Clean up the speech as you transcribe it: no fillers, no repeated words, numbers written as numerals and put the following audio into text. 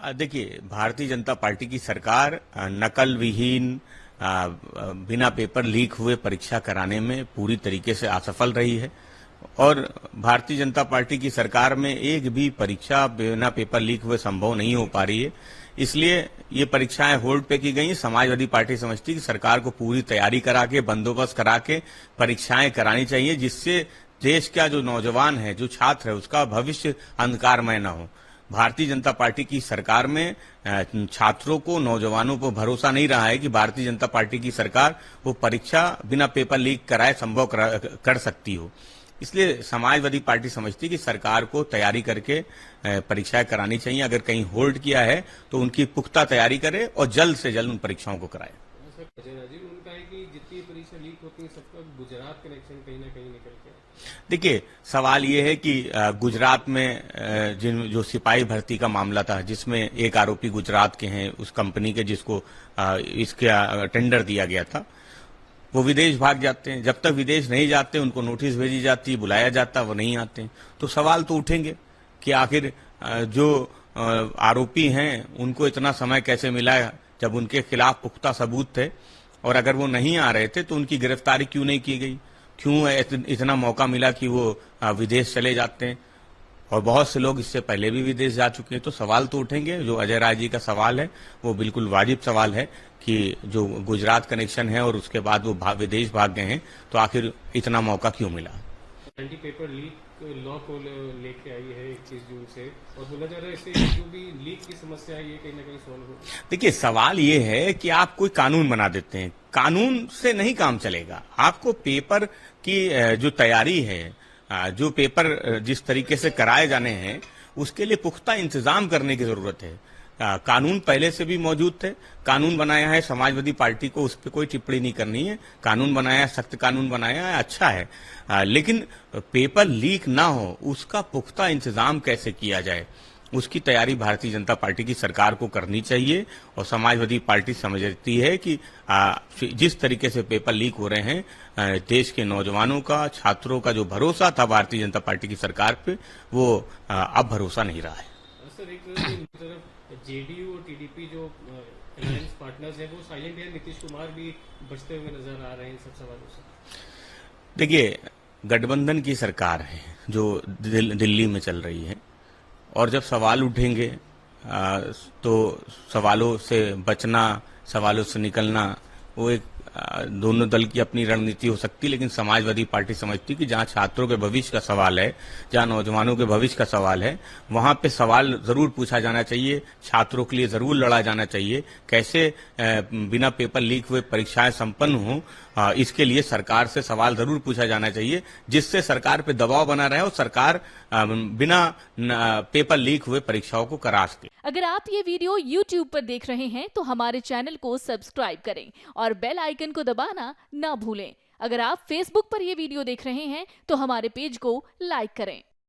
देखिए, भारतीय जनता पार्टी की सरकार नकल विहीन बिना पेपर लीक हुए परीक्षा कराने में पूरी तरीके से असफल रही है और भारतीय जनता पार्टी की सरकार में एक भी परीक्षा बिना पेपर लीक हुए संभव नहीं हो पा रही है। इसलिए ये परीक्षाएं होल्ड पे की गई। समाजवादी पार्टी समझती है कि सरकार को पूरी तैयारी करा के, बंदोबस्त करा के परीक्षाएं करानी चाहिए, जिससे देश का जो नौजवान है, जो छात्र है, उसका भविष्य अंधकारमय न हो। भारतीय जनता पार्टी की सरकार में छात्रों को, नौजवानों को भरोसा नहीं रहा है कि भारतीय जनता पार्टी की सरकार वो परीक्षा बिना पेपर लीक कराए संभव कर सकती हो। इसलिए समाजवादी पार्टी समझती है कि सरकार को तैयारी करके परीक्षाएं करानी चाहिए। अगर कहीं होल्ड किया है तो उनकी पुख्ता तैयारी करे और जल्द से जल्द उन परीक्षाओं को कराए। अजय राजीव, उनका है कि जितनी परीक्षा लीक होती है सबका गुजरात कनेक्शन कहीं ना कहीं निकल के। देखिए, सवाल ये है कि गुजरात में जो सिपाही भर्ती का मामला था, जिसमें एक आरोपी गुजरात के हैं, उस कंपनी के जिसको इसका टेंडर दिया गया था, वो विदेश भाग जाते हैं। जब तक विदेश नहीं जाते उनको नोटिस भेजी जाती, बुलाया जाता, वो नहीं आते। तो सवाल तो उठेंगे कि आखिर जो आरोपी हैं उनको इतना समय कैसे मिला जब उनके खिलाफ पुख्ता सबूत थे, और अगर वो नहीं आ रहे थे तो उनकी गिरफ्तारी क्यों नहीं की गई, क्यों इतना मौका मिला कि वो विदेश चले जाते हैं। और बहुत से लोग इससे पहले भी विदेश जा चुके हैं। तो सवाल तो उठेंगे। जो अजय राय जी का सवाल है वो बिल्कुल वाजिब सवाल है कि जो गुजरात कनेक्शन है और उसके बाद वो विदेश भाग गए हैं, तो आखिर इतना मौका क्यों मिला। एंटी पेपर लीक लॉ को लेके आई है 21 जून से, और बोला जा रहा है इससे जो भी लीक की समस्या है ये कहीं ना कहीं सॉल्व हो। देखिए, सवाल ये है कि आप कोई कानून बना देते हैं, कानून से नहीं काम चलेगा। आपको पेपर की जो तैयारी है, जो पेपर जिस तरीके से कराए जाने हैं, उसके लिए पुख्ता इंतजाम करने की जरूरत है। कानून पहले से भी मौजूद थे। कानून बनाया है समाजवादी पार्टी को उस पर कोई टिप्पणी नहीं करनी है। कानून बनाया है, सख्त कानून बनाया है, अच्छा है। लेकिन पेपर लीक ना हो उसका पुख्ता इंतजाम कैसे किया जाए, उसकी तैयारी भारतीय जनता पार्टी की सरकार को करनी चाहिए। और समाजवादी पार्टी समझती है कि जिस तरीके से पेपर लीक हो रहे हैं, देश के नौजवानों का, छात्रों का जो भरोसा था भारतीय जनता पार्टी की सरकार पे, वो अब भरोसा नहीं रहा है। सर, एक तरफ जेडीयू और टीडीपी जो अलायंस पार्टनर्स हैं वो साइलेंट है, नीतीश कुमार भी बचते हुए नजर आ रहे हैं इन सब सवालों से। देखिए, गठबंधन की सरकार है जो दिल्ली में चल रही है, और जब सवाल उठेंगे तो सवालों से बचना, सवालों से निकलना, वो एक दोनों दल की अपनी रणनीति हो सकती है। लेकिन समाजवादी पार्टी समझती है कि जहां छात्रों के भविष्य का सवाल है, जहां नौजवानों के भविष्य का सवाल है, वहां पे सवाल जरूर पूछा जाना चाहिए। छात्रों के लिए जरूर लड़ा जाना चाहिए। कैसे बिना पेपर लीक हुए परीक्षाएं संपन्न हों, इसके लिए सरकार से सवाल जरूर पूछा जाना चाहिए, जिससे सरकार पे दबाव बना रहे और सरकार बिना पेपर लीक हुए परीक्षाओं को करा सके। अगर आप ये वीडियो YouTube पर देख रहे हैं तो हमारे चैनल को सब्सक्राइब करें और बेल आइकन को दबाना ना भूलें। अगर आप Facebook पर ये वीडियो देख रहे हैं तो हमारे पेज को लाइक करें।